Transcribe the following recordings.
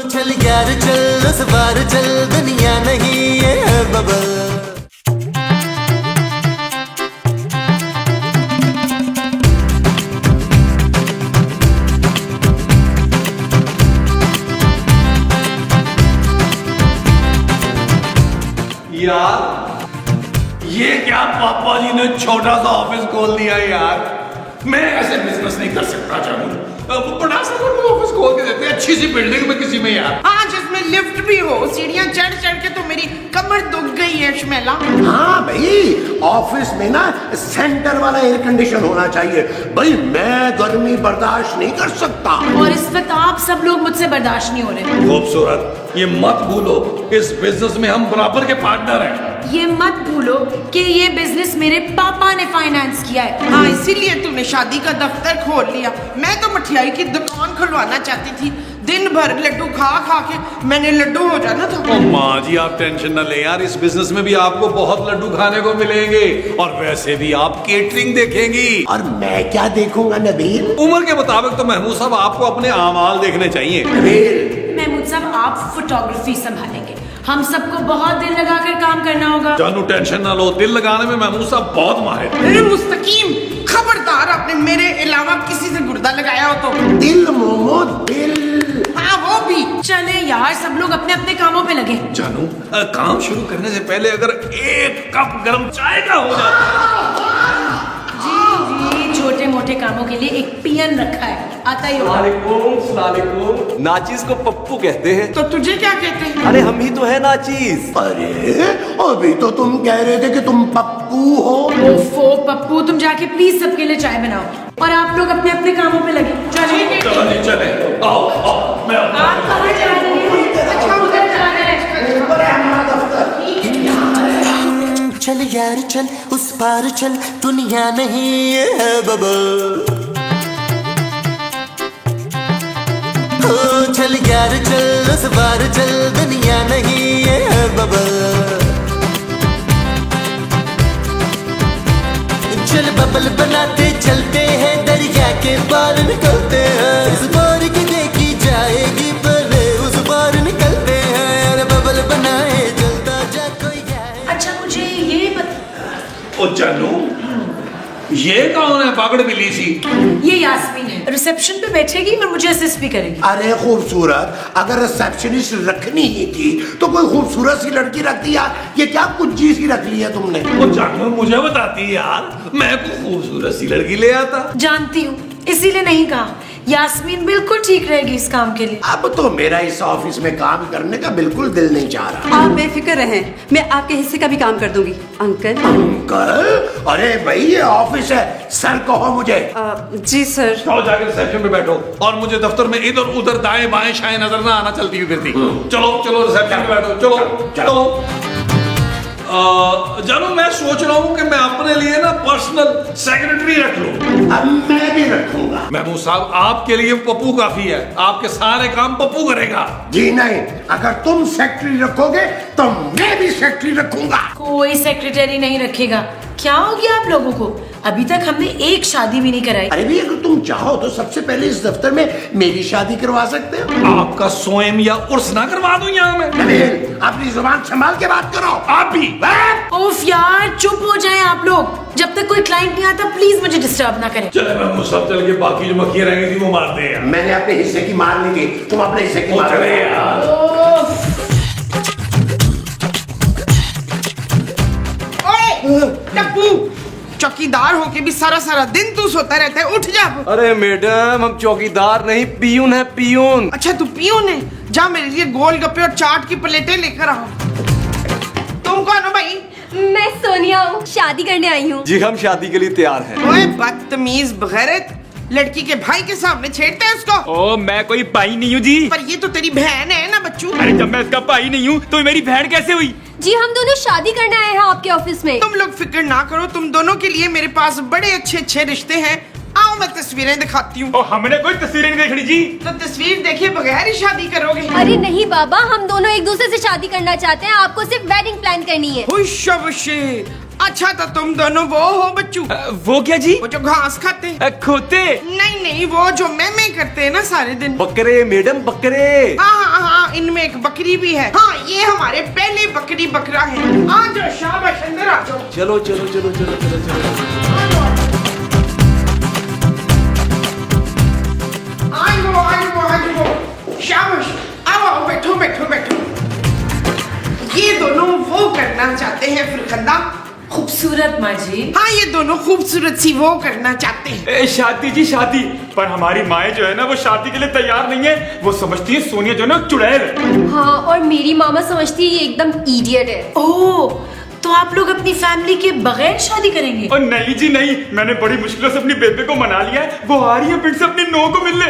चल यार चल उस बार चल, दुनिया नहीं ये है बबल। यार ये क्या पापा जी ने छोटा सा ऑफिस खोल दिया यार। मैं ऐसे बिजनेस नहीं कर सकता जानू। बड़ा सा ऑफिस खोल के देते हैं अच्छी सी बिल्डिंग में किसी में यार। हाँ जिसमें लिफ्ट भी हो, सीढ़ियाँ चढ़ चढ़ के तो मेरी कमर दुख गई है शमेला। हाँ भाई, ऑफिस में ना सेंटर वाला एयर कंडीशन होना चाहिए। भाई मैं गर्मी बर्दाश्त नहीं कर सकता। और इस वक्त आप सब लोग मुझसे बर्दाश्त नहीं हो रहे। खूबसूरत, ये मत भूलो इस बिजनेस में हम बराबर के पार्टनर हैं। ये मत भूलो कि ये बिजनेस मेरे पापा ने फाइनेंस किया है। हाँ इसीलिए तूने शादी का दफ्तर खोल लिया। मैं तो मठियाई की दुकान खुलवाना चाहती थी। दिन भर लड्डू खा खा के मैंने लड्डू हो जाना था। ओ माँ जी आप टेंशन न ले यार, इस बिजनेस में भी आपको बहुत लड्डू खाने को मिलेंगे और वैसे भी आप केटरिंग देखेंगी। और मैं क्या देखूंगा नबील? उम्र के मुताबिक तो महमूद साहब आपको अपने आमाल देखने चाहिए। नबील महमूद साहब आप फोटोग्राफी संभालेंगे, हम सबको बहुत दिल लगाकर काम करना होगा। जानू टेंशन ना लो, दिल लगाने में महमूद साहब बहुत माहिर। अरे मुस्तकीम खबरदार, आपने मेरे अलावा किसी से गुर्दा लगाया हो तो। दिल मोमो दिल। हाँ वो भी। चले यार सब लोग अपने अपने कामों पे लगे। जानू काम शुरू करने से पहले अगर एक कप गर्म चाय का हो जाता। जी छोटे मोटे कामों के लिए एक पियन रखा है, आता ही होगा। सलालेकुम। नाचीज को पप्पू कहते हैं। तो तुझे क्या कहते हैं? अरे हम ही तो है नाचीज। अरे अभी तो तुम कह रहे थे कि तुम पप्पू हो। ओफो पप्पू, तुम जाके प्लीज सबके लिए चाय बनाओ और आप लोग अपने अपने कामों पे लगे। चलिए चले आओ आओ, मैं आप कहाँ जा रहे हैं? अच्छा उधर जा रहे हैं। चल यार चल उस पार चल, दुनिया नहीं ये है बबल। ओ चल यार चल उस पार चल, दुनिया नहीं ये है बबल। चल बबल बनाते चलते हैं, दरिया के पार निकलते हैं। इस बार की देखी जाएगी पहले उस बार निकलते हैं। अरे बबल बनाए चलता जा कोई जाए। अच्छा मुझे ये ओ जानू ये कौन है पकड़ मिली सी? ये यास्मीन है, रिसेप्शन पे बैठेगी और मुझे असिस्ट भी करेगी। अरे खूबसूरत, अगर रिसेप्शनिस्ट रखनी ही थी तो कोई खूबसूरत सी लड़की रख दी यार। ये क्या कुज्जी सी रख ली है तुमने? ओ जानू मुझे बताती यार, मैं को खूबसूरत सी लड़की ले आता। जानती हूँ इसीलिए नहीं कहा। यास्मीन बिल्कुल ठीक रहेगी इस काम के लिए। अब तो मेरा इस ऑफिस में काम करने का बिल्कुल दिल नहीं चाह रहा। आप बेफिक्र रहें, मैं आपके हिस्से का भी काम कर दूंगी। अंकल। अंकल? अरे भाई ये ऑफिस है, सर कहो मुझे। जी सर। जाओ जाकर रिसेप्शन पे बैठो और मुझे दफ्तर में इधर उधर दाएं बाएं शाएं नजर ना आना चलती हुई फिरती। चलो चलो रिसेप्शन पे बैठो, चलो चलो। जानू मैं सोच रहा हूँ कि मैं अपने लिए ना पर्सनल सेक्रेटरी रख लूं। अब मैं भी रखूंगा। महमूद साहब आपके लिए पप्पू काफी है, आपके सारे काम पप्पू करेगा। जी नहीं, अगर तुम सेक्रेटरी रखोगे तो मैं भी सेक्रेटरी रखूंगा। कोई सेक्रेटरी नहीं रखेगा। क्या हो गया आप लोगों को? अभी तक हमने एक शादी भी नहीं कराई। अरे भी अगर तुम चाहो तो सबसे पहले इस दफ्तर में मेरी शादी करवा सकते हो। आपका स्वयं या उर्स ना करवा दूं यहाँ में? नबील अपनी जुबान संभाल के बात करो। आप भी ओफ यार चुप हो जाएं आप लोग। जब तक कोई क्लाइंट नहीं आता प्लीज मुझे डिस्टर्ब ना करें। चले महमूद साहब चल के बाकी जो मक्खियाँ रह गई थी वो मारते हैं। मैंने अपने हिस्से की मार ली थी, तुम अपने हिस्से की मार चले लो। यार। ओए टप्पू, चौकीदार होके भी सारा सारा दिन तू सोता रहता है, उठ जा। अरे मैडम हम चौकीदार नहीं, पियून है पियून। अच्छा तू पियून है, जा मेरे लिए गोलगप्पे और चाट की प्लेटें लेकर आओ। तुम कौन हो भाई? मैं सोनिया हूँ, शादी करने आई हूँ। जी हम शादी के लिए तैयार हैं। ओए बदतमीज बगैरत, लड़की के भाई के सामने छेड़ते हैं उसको। ओ मैं कोई भाई नहीं हूँ जी। पर ये तो तेरी बहन है ना बच्चू। अरे जब मैं इसका भाई नहीं हूँ तो मेरी बहन कैसे हुई? जी हम दोनों शादी करने आए हैं आपके ऑफिस में। तुम लोग फिक्र ना करो, तुम दोनों के लिए मेरे पास बड़े अच्छे अच्छे रिश्ते हैं। आओ मैं तस्वीरें दिखाती हूँ। ओ हमने कोई तस्वीरें नहीं देखनी जी। तो तस्वीर देखे बगैर ही शादी करोगे? अरे नहीं बाबा, हम दोनों एक दूसरे से शादी करना चाहते हैं, आपको सिर्फ वेडिंग प्लान करनी है। हुश। अच्छा तो तुम दोनों वो हो बच्चू? वो क्या जी? वो जो घास खाते हैं? खोते? नहीं वो जो मैं करते हैं ना सारे दिन। बकरे मैडम बकरे। हाँ हाँ इनमें एक बकरी भी है। हाँ ये हमारे पहले बकरी बकरा है। आ जाओ शाबाश अंदर आ जाओ। चलो चलो चलो चलो चलो चलो शाबाश आओ बैठो बैठो बैठो। ये दोनों वो करना चाहते हैं फरखंदा। खूबसूरत माँ जी। हाँ ये दोनों खूबसूरत सी वो करना चाहते हैं। शादी जी शादी, पर हमारी माएँ जो है ना वो शादी के लिए तैयार नहीं है। वो समझती है सोनिया जो है ना चुड़ैल है। हाँ और मेरी मामा समझती है ये एकदम इडियट है। ओह, तो आप लोग अपनी फैमिली के बगैर शादी करेंगे? और नहीं जी नहीं, मैंने बड़ी मुश्किलों से अपनी बेबे को मना लिया है। वो आ रही है फिर से अपनी नो को मिलने।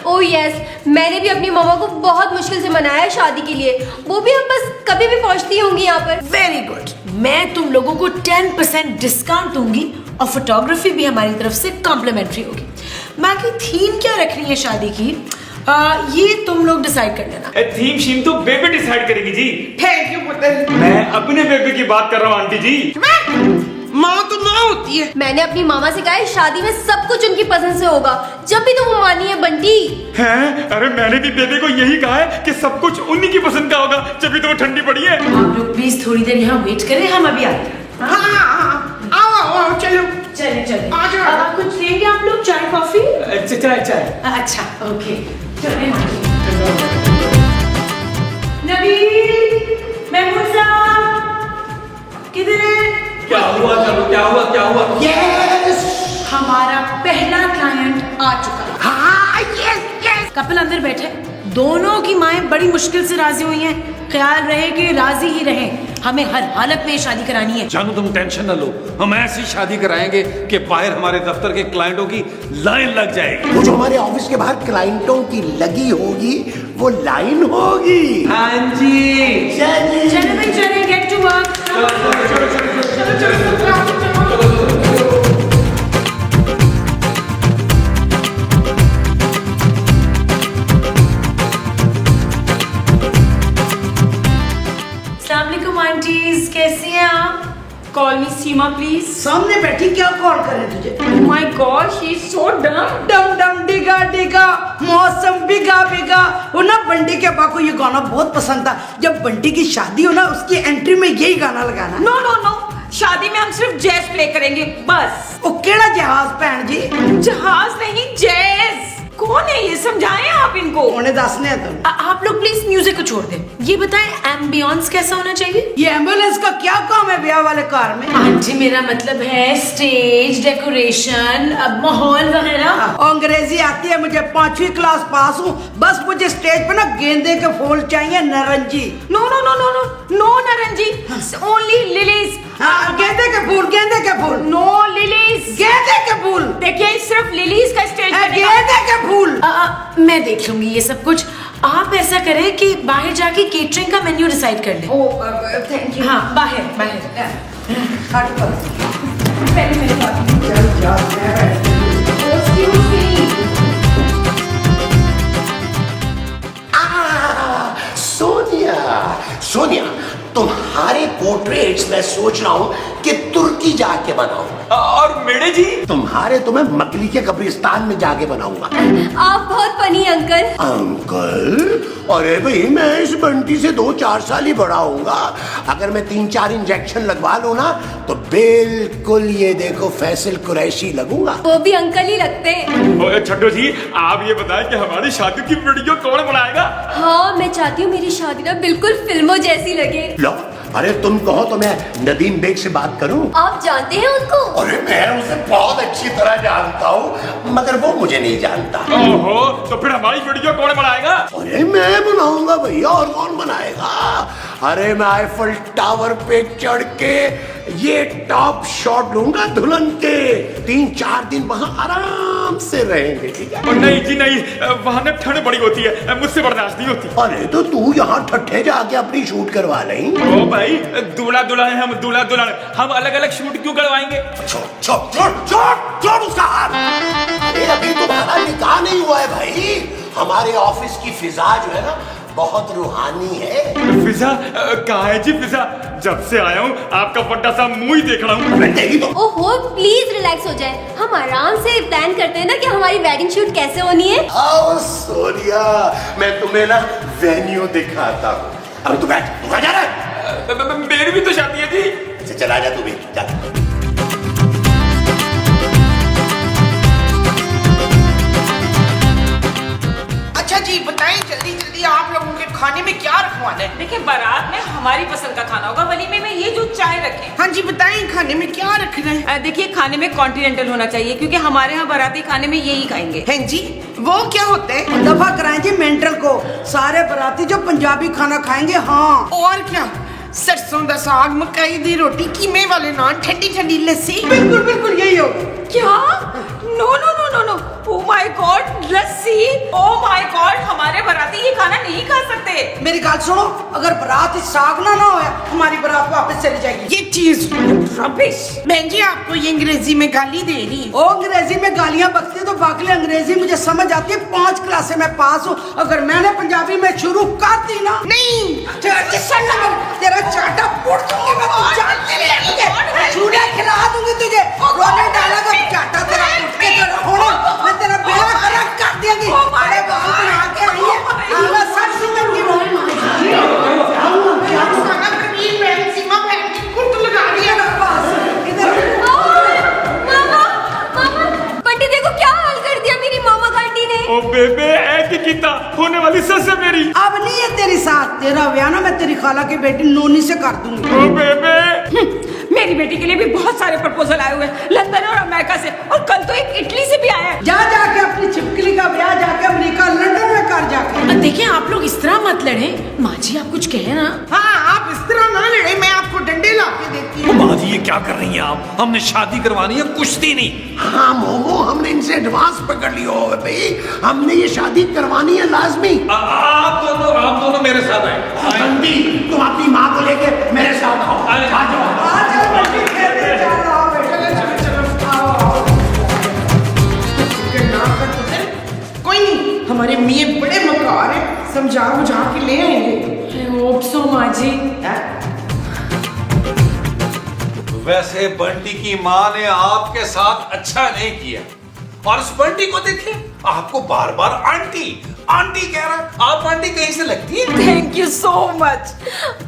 ओह यस, मैंने भी अपनी मामा को बहुत मुश्किल से मनाया है शादी के लिए। वो भी अब बस कभी भी पहुंचती होंगी यहाँ पर। वेरी गुड, मैं तुम लोगों को 10% डिस्काउंट दूंगी और फोटोग्राफी भी हमारी तरफ से कॉम्प्लीमेंट्री होगी। बाकी थीम क्या रखनी है शादी की, ये तुम लोग डिसाइड कर लेना। थीम शीम तो बेबे डिसाइड करेगी जी। थैंक यू पुत्र। मैं अपने बेबे की बात कर रहा हूँ आंटी जी। माँ तो माँ होती है। मैंने अपनी मामा से कहा है शादी में सब कुछ उनकी पसंद से होगा, जब भी तुम मानी है बंटी। हैं? अरे मैंने भी बेबे को यही कहा है कि सब कुछ उन्हीं की पसंद का होगा, जब भी तो वो ठंडी पड़ी है। आप लोग प्लीज थोड़ी देर यहाँ वेट करें, हम अभी आते हैं। हाँ आओ चलो चले चले आ जाओ। कुछ लेंगे आप लोग, चाय कॉफी? चाय चाय। अच्छा ओके चले। नबील, महमूद साहब किधर है? क्या हुआ? चलो क्या हुआ क्या हुआ? यस हमारा पहला क्लाइंट आ चुका है। हाँ यस। कपिल अंदर बैठे, दोनों की माएं बड़ी मुश्किल से राजी हुई हैं। ख्याल रहे कि राजी ही रहें, हमें हर हालत में शादी करानी है। जानू तुम टेंशन न लो, हम ऐसी शादी कराएंगे कि बाहर हमारे दफ्तर के क्लाइंटों की लाइन लग जाएगी। वो जो हमारे ऑफिस के बाहर क्लाइंटों की लगी होगी वो लाइन होगी। हाँ जी। चले भाई चले, गेट टू वर्क। आंटीज कैसी हैं आप? Call me Seema please. सामने बैठी क्या कॉल करे तुझे? My God she is so डम। डम डम डिगा डिगा मौसम बिगा बिगा। वो ना बंटी के अब्बा को ये गाना बहुत पसंद था। जब बंटी की शादी हो ना उसकी एंट्री में यही गाना लगाना। नो नो नो, शादी में हम सिर्फ जैज प्ले करेंगे बस। वो केड़ा जहाज भैन जी? जहाज नहीं जैज। कौन है ये, समझाएं आप इनको। उन्हें दसने तुम। आप लोग प्लीज म्यूजिक को छोड़ दें। ये बताएं एम्बियंस कैसा होना चाहिए? ये एम्बुलेंस का क्या काम है ब्याह वाले कार में? आंटी मेरा मतलब है स्टेज डेकोरेशन, माहौल वगैरह। अंग्रेजी आती है मुझे, 5वीं क्लास पास हूँ। बस मुझे स्टेज पे ना गेंदे के फूल चाहिए, नारंगी। No no no no no no नारंगी, ओनली लिलीज। गेंदे के फूल, गेंदे के फूल। नो लिलीज, गेंदे के फूल। देखिए सिर्फ लिलीज का स्टेज बनेगा। गेंदे के फूल। मैं देख लूंगी ये सब कुछ। आप ऐसा करें कि बाहर जाके केटरिंग का मेन्यू डिसाइड कर लें। Thank you. हाँ बाहर बाहर। पहले मेरे साथ सोनिया सोनिया, तुम्हारे पोर्ट्रेट्स मैं सोच रहा हूँ कि तुर्की जाके बनाऊं। और मेरे जी तुम्हारे तो मैं मकली के कब्रिस्तान में जाके बनाऊंगा। आप बहुत फनी अंकल। अंकल? अरे भाई मैं इस बंटी से 2-4 साल ही बड़ा होऊंगा। अगर मैं 3-4 इंजेक्शन लगवा लूं ना तो बिल्कुल ये देखो फैसल कुरैशी लगूंगा। वो भी अंकल ही लगते हैं। छठो जी आप ये बताएं कि हमारी शादी की वीडियो कौन बनाएगा? हाँ मैं चाहती हूँ मेरी शादी ना बिल्कुल फिल्मों जैसी लगे। लो, अरे तुम कहो तो मैं नदीम बेग से बात करूं? आप जानते हैं उनको? अरे मैं उसे बहुत अच्छी तरह जानता हूँ, मगर वो मुझे नहीं जानता। ओहो, तो फिर हमारी वीडियो कौन बनाएगा? अरे मैं बनाऊंगा भैया, और कौन बनाएगा? अरे मैं आईफल टावर पे चढ़ के ये टॉप शॉट लूंगा दुल्हन के। 3-4 दिन वहां आराम से रहेंगे, ठीक है? नहीं जी नहीं, वहां ना ठंड बड़ी होती है, मुझसे बर्दाश्त नहीं होती। अरे तो तू यहाँ ठट्ठे जाके अपनी शूट करवा लें। ओ भाई, दूल्हा दुल्हन है हम, दूल्हा दुल्हन, हम अलग अलग शूट क्यों करवाएंगे? छोड़ उसका हाथ। अरे अभी तुम्हारा निकाह नहीं हुआ है भाई। हमारे ऑफिस की फिजा जो है ना बहुत रूहानी है। फिजा कहाँ है जी फिजा? जब से आया हूँ आपका बड्डा सा मुंह ही देख रहा हूँ। देखी तो ओहो प्लीज रिलैक्स हो जाए, हम आराम से प्लान करते हैं ना कि हमारी वेडिंग शूट कैसे होनी है। आओ सोनिया, मैं तुम्हें ना वेन्यू दिखाता हूँ। अब तू बैठ, तू कहाँ जा रहा है? मेरी भी तो शादी है जी। अच्छा चला जा तू भी, जा। अच्छा जी बताएं जल्दी जल्दी आप लोगों के खाने में क्या रखवाना है? देखिए बारात में हमारी पसंद का खाना होगा, वलीमे में ये जो चाय रखें। हाँ जी बताएं खाने में क्या रखना है? देखिए खाने में कॉन्टिनेंटल होना चाहिए क्योंकि हमारे यहाँ बाराती खाने में यही खाएंगे। हैं जी वो क्या होता है? दफा कराएं जी मेंटल को, सारे बराती जो पंजाबी खाना खाएंगे। हाँ और क्या? सरसों दा साग, मकई दी रोटी, कीमे वाले नान, ठंडी ठंडी लस्सी। बिल्कुल बिल्कुल यही होगा। क्या? No no no no no, oh my god, lassi, oh my god, हमारे बाराती ये खाना नहीं खा सकते। मेरी बात सुनो, अगर बारात साग ना होया हमारी बारात वापस चली जाएगी। ये चीज रबिश। बहन जी आपको ये अंग्रेजी में गाली दे रही। ओ अंग्रेजी में गालियां बकती तो बाकी अंग्रेजी मुझे समझ आती है, 5 क्लासे में पास हूँ। अगर मैंने पंजाबी में शुरू कर दी ना, नहीं तेरा चाटा फोड़ दूंगी मैं, तू जानती नहीं, चूड़ा खिला दूंगी तुझे। रोने डालेगा चाटा तेरा फुट के तेरा होना, मैं तेरा बेड़ा खराब कर देंगी। अरे बाल बना के आई है, आगा सच सुनन की रोई खाना करीब बहन सीमा बहन की कुर्त लगा रही है ना पास इधर। मामा मामा बंटी देखो क्या हाल कर दिया मेरी मामा का आंटी ने। ओ बेबे ऐ किता होने वाली सस है मेरी। अब नहीं है तेरी साथ, तेरा ब्याह ना मैं तेरी खाला की बेटी नोनी से कर दूंगी। ओ बेबे मेरी बेटी के लिए भी बहुत सारे प्रपोजल आए हुए हैं लंदन और अमेरिका से, और कल तो एक इटली से भी आया है। जा जाके अपनी छिपकली का ब्याह जाके अमेरिका लंदन में कर जाके। देखिए आप लोग इस तरह मत लड़े, माँ जी आप कुछ कहे ना। हाँ आप इस तरह ना लड़े, मैं आपको डंडे ला के देती हूँ। माँ जी ये क्या कर रही हैं आप? हमने शादी करवानी है, कुश्ती नहीं। हाँ मोमो, हमने इनसे एडवांस पकड़ लिया हो भाई, हमने ये शादी करवानी है लाजमी। आप दोनों मेरे साथ आए। बंटी तुम अपनी माँ को लेके मेरे साथ आओ। आ जाओ। कोई नहीं, हमारे मियाँ बड़े मकार हैं, समझा बुझा के ले आएंगे। I hope so, माँ जी। वैसे बंटी की माँ ने आपके साथ अच्छा नहीं किया, और इस बंटी को देखिए, आपको बार बार आंटी आंटी कह रहा है। आप आंटी कहीं से लगती है? Thank you so much.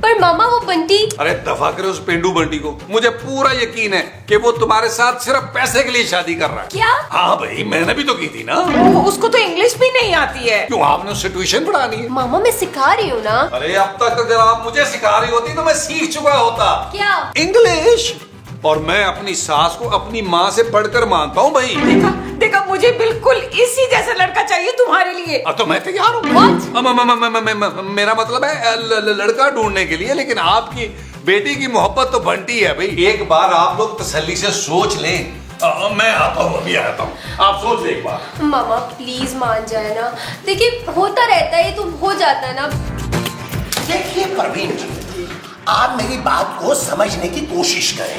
पर मामा वो बंटी। अरे दफा करे उस पेंडू बंटी को, मुझे पूरा यकीन है कि वो तुम्हारे साथ सिर्फ पैसे के लिए शादी कर रहा है। क्या? हाँ भाई मैंने भी तो की थी ना। उसको तो इंग्लिश भी नहीं आती है। क्यों आपने उससे ट्यूशन पढ़ानी है? मामा मैं सिखा रही हूँ ना। अरे अब तक अगर आप मुझे सिखा रही होती तो मैं सीख चुका होता। क्या? इंग्लिश। और मैं अपनी सास को अपनी माँ से पढ़कर मानता हूँ भाई। देखा मुझे बिल्कुल इसी जैसा लड़का चाहिए तुम्हारे लिए। अब तो मैं तैयार हूँ। मेरा मतलब है लड़का ढूंढने के लिए, लेकिन आपकी बेटी की मोहब्बत तो बंटी है भाई। एक बार आप लोग तसल्ली से सोच लें। मैं आता हूँ, अभी आता हूँ, आप सोच लें एक बार। मामा प्लीज मान जाए ना, देखिए होता रहता है, ये तो हो जाता है ना। देखिए परवीन जी, आप मेरी बात को समझने की कोशिश करें।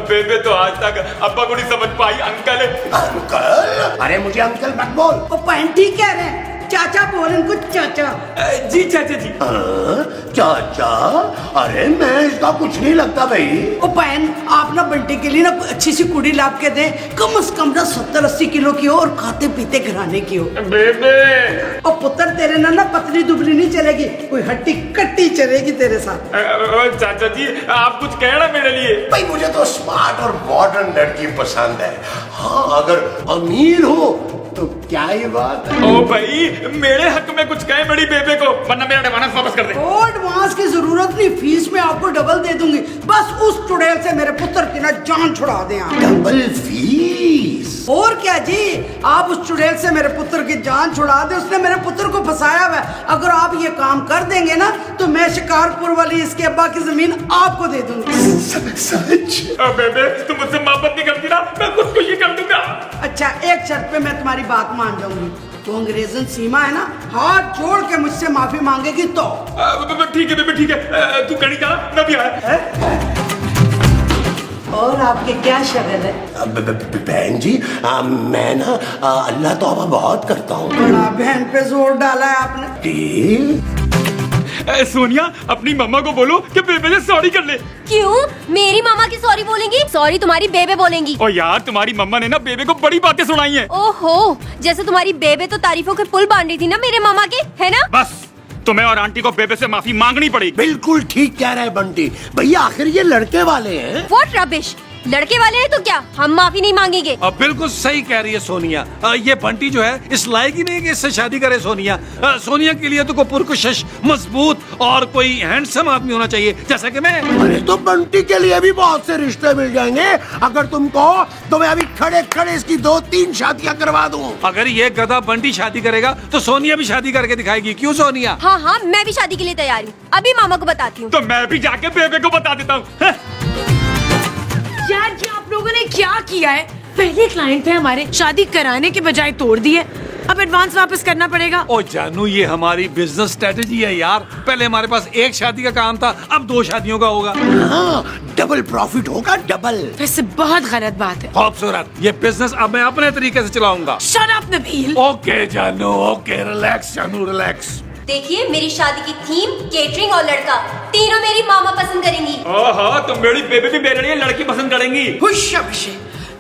बेबे तो आज तक अब्बा को नहीं समझ पाई। Uncle uncle? अरे मुझे अंकल मत बोल। वो पहन ठीक कह रहे हैं, चाचा बोल इनको चाचा। जी चाचा जी। चाचा? अरे मैं इसका कुछ नहीं लगता भाई। ओ बहन आप ना बंटी के लिए ना कोई अच्छी सी कुड़ी लाभ के दे, कम से कम ना 70-80 किलो की हो और खाते पीते घराने की हो। बेबे और पुत्र तेरे ना पतली दुबली नहीं चलेगी, कोई हट्टी कट्टी चलेगी तेरे साथ। चाचा जी आप कुछ कहना मेरे लिए? भाई मुझे तो स्मार्ट और मॉडर्न लड़की पसंद है। हाँ अगर अमीर हो तो क्या ही बात है। ओ भाई मेरे हक में कुछ कहे बड़ी बेबे को, वरना मेरा एडवांस वापस कर दे। ओ एडवांस की जरूरत नहीं, फीस में आपको डबल दे दूंगी। बस उस चुड़ैल से मेरे पुत्र की ना जान छुड़ा दें आप। Double fees? और क्या जी, आप उस चुड़ैल से मेरे पुत्र की जान छुड़ा दे, उसने मेरे पुत्र को फंसाया हुआ है। अगर आप ये काम कर देंगे ना तो मैं शिकारपुर वाली इसके अब्बा की जमीन आपको दे दूंगी। सच? बेबे तुम मुझसे मोहब्बत नहीं करती ना, मैं खुदकुशी कर दूंगा। अच्छा एक शर्त पे मैं तुम्हारी बात मान जाऊंगी, तो अंग्रेजन सीमा है ना, हाथ जोड़ के मुझसे माफी मांगेगी तो। ठीक है बेबे ठीक है, तू कड़ी जा, मैं भी आया। और आपके क्या शगल है? बहन जी मैं ना अल्लाह तौबा बहुत करता हूँ। बड़ा बहन पे जोर डाला है आपने। सोनिया अपनी मम्मा को बोलो कि बेबे से सॉरी कर ले। क्यों? मेरी मामा की सॉरी बोलेंगी? सॉरी तुम्हारी बेबे बोलेंगी। ओ यार तुम्हारी मम्मा ने ना बेबे को बड़ी बातें सुनाई हैं। ओहो, जैसे तुम्हारी बेबे तो तारीफों के पुल बांध रही थी ना मेरे मामा के, है ना? बस तुम्हें और आंटी को बेबे से माफी मांगनी पड़ेगी। बिल्कुल ठीक कह रहे हैं बंटी भैया, आखिर ये लड़के वाले हैं। व्हाट रबिश, लड़के वाले हैं तो क्या हम माफी नहीं मांगेंगे? अब बिल्कुल सही कह रही है सोनिया। ये बंटी जो है इस लायक ही नहीं कि इससे शादी करे सोनिया। सोनिया के लिए तो कोई पुरकशिश, मजबूत और कोई हैंडसम आदमी होना चाहिए जैसा कि मैं। अरे तो बंटी के लिए भी बहुत से रिश्ते मिल जाएंगे। अगर तुम कहो तो मैं अभी खड़े खड़े इसकी 2-3 शादियां करवा दूं। अगर ये गधा बंटी शादी करेगा तो सोनिया भी शादी करके दिखाएगी। क्यों सोनिया? हाँ हाँ, मैं भी शादी के लिए तैयार हूँ। अभी मामा को बताती हूँ। तो मैं भी जाके बेबे को बता देता हूँ। यार ये आप लोगों ने क्या किया है? पहले क्लाइंट थे हमारे, शादी कराने के बजाय तोड़ दिए। अब एडवांस वापस करना पड़ेगा। ओ जानू, ये हमारी बिजनेस स्ट्रेटेजी है यार। पहले हमारे पास एक शादी का काम था, अब 2 शादियों का होगा। हाँ, डबल प्रॉफिट होगा, डबल। वैसे बहुत गलत बात है। खूबसूरत, ये बिजनेस अब मैं अपने तरीके से चलाऊंगा। Shut up Nabeel. ओके जानू, ओके, रिलैक्स जानू, रिलैक्स। देखिए, मेरी शादी की थीम केटरिंग और लड़का तीनों मेरी मामा पसंद करेंगी। हाँ तो मेरी बेबी भी मेरे लिए लड़की पसंद करेंगी। हुशाबाशी,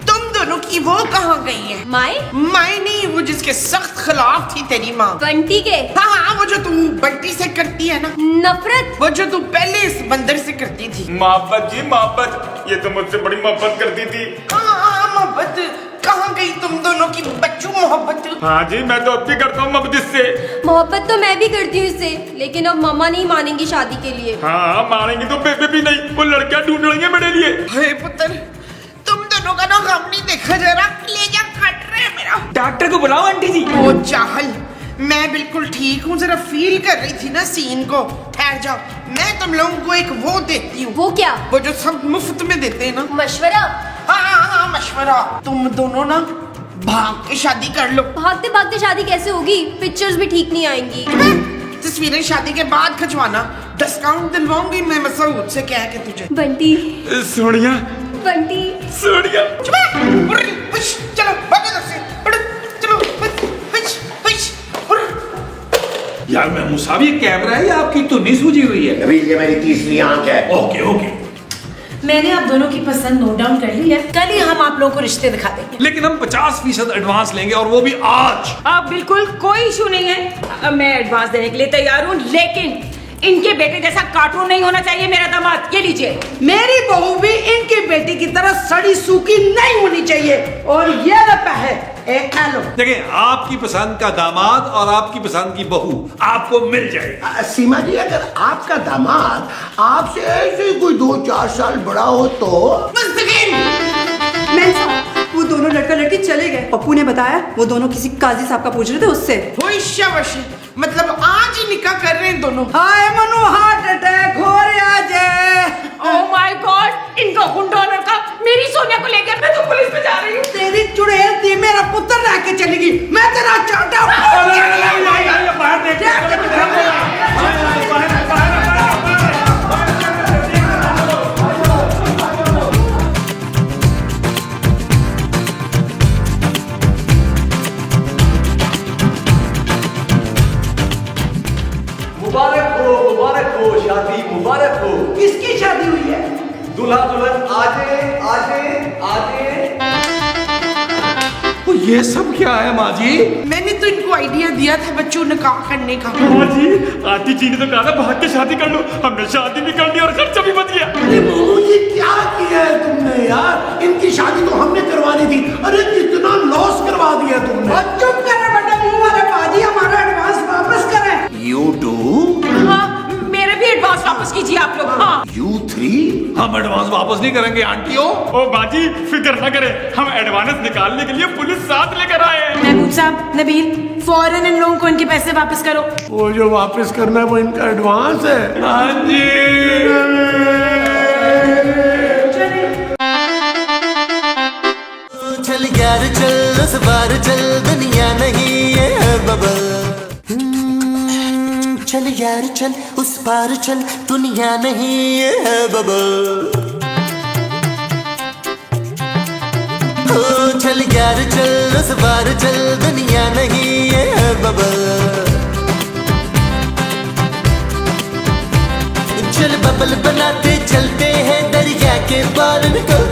तुम दोनों की वो कहाँ गई है? माए? माए नहीं, वो जिसके सख्त खिलाफ थी तेरी माँ। बंटी के? हाँ हाँ, वो जो तुम बंटी से करती है ना नफरत। वो जो तुम पहले इस बंदर से करती थी। मोहब्बत जी मोहब्बत, ये तो मुझसे बड़ी मोहब्बत करती थी। हाँ मोहब्बत, कहाँ गई तुम दोनों की बच्चों मोहब्बत? हाँ जी, मैं तो अब भी करता हूँ मोहब्बत इससे। मोहब्बत तो मैं भी करती हूँ इससे, लेकिन अब मामा नहीं मानेंगी शादी के लिए। हाँ मानेंगी तो बेबे भी नहीं, वो लड़कियाँ ढूंढ रही है मेरे लिए। हे पुत्र, तुम दोनों का ना गम नहीं देखा जरा, कलेजा कट रहा है मेरा। डॉक्टर को बुलाओ आंटी जी। ओ चाहल, मैं बिल्कुल ठीक हूँ, जरा फील कर रही थी ना सीन को। ठहर जाओ, मैं तुम लोगों को एक वो देती हूँ। वो क्या? वो जो सब मुफ्त में देते हैं ना। मशवरा? हाँ मशवरा। तुम दोनों ना भाग के शादी कर लो। भागते भागते शादी कैसे होगी? पिक्चर्स भी ठीक नहीं आएंगी। तस्वीरें शादी के बाद खिंचवाना, डिस्काउंट दिलवाऊंगी मैं मसूद से कह के तुझे। बंटी। सोनिया। बंटी। सोनिया। चलो भागो इधर से, चलो। यार मैं मुसावी, कैमरा है या आपकी तुन्नी सूजी हुई है? अभी ये मेरी तीसरी आंख है। Okay okay. मैंने आप दोनों की पसंद नोट डाउन कर ली है। कल ही हम आप लोगों को रिश्ते दिखा देंगे। लेकिन हम 50% एडवांस लेंगे और वो भी आज। अब बिल्कुल कोई इशू नहीं है, अब मैं एडवांस देने के लिए तैयार हूँ, लेकिन इनके बेटे जैसा कार्टून नहीं होना चाहिए मेरा दामाद। ये लीजिए। मेरी बहू भी इनकी बेटी की तरह सड़ी सूखी नहीं होनी चाहिए। और ये रहा है, एक खा लो। देखिए, आपकी पसंद का दामाद और आपकी पसंद की बहू आपको मिल जाएगी। सीमा जी, अगर आपका दामाद आपसे ऐसे कोई 2-4 साल बड़ा हो तो? मैं वो दोनों लड़का लड़की चले गए। पप्पू ने बताया वो दोनों किसी काजी साहब का पूछ रहे थे उससे। होशाबाशी, मतलब आज ही निकाह कर रहे हैं दोनों। हाय मनु, हार्ट अटैक हो रहा है। ओह माय गॉड, इनका गुंडा लड़का मेरी सोनिया को लेकर, मैं तो पुलिस में जा रही हूँ। तेरी चुड़ैल थी, मेरा पुत्र रह के चलेगी। मैं तेरा चाटा मुबारक हो, शादी मुबारक हो। किसकी शादी हुई है? दूल्हा दुल्हन आजे आजे आजे। तो ये सब क्या है माँ जी? मैंने तो इनको आइडिया दिया था बच्चों निकाह करने का। हाँ जी, आंटी जी ने तो कहा था भाग के शादी कर लो। हमने शादी भी कर दी और खर्चा भी बच गया। अरे बहू, ये क्या किया है तुमने यार? इनकी शादी तो हमने करवानी थी। अरे कितना लॉस करवा दिया तुमने। और चुप करे बेटा, हमारे बाजी हमारा एडवांस वापस करें। You do? हाँ, मेरे भी एडवांस वापस कीजिए आप लोग। हाँ। You 3? हम एडवांस वापस नहीं करेंगे आंटियों। ओ बाजी फिक्र न करें, हम एडवांस निकालने के लिए पुलिस साथ लेकर आए हैं। महमूद साहब, नबील, फौरन इन लोगों को इनके पैसे वापस करो। वो जो वापस करना है वो इनका एडवांस है। हाँ जी। चल यार चल, उस बार चल, दुनिया नहीं है बबल। चल यार चल, उस पार चल, दुनिया नहीं है बबल। ओ चल यार चल उस बार चल, दुनिया नहीं ये है बबल। चल बबल बनाते चलते हैं, दरिया के पार निकल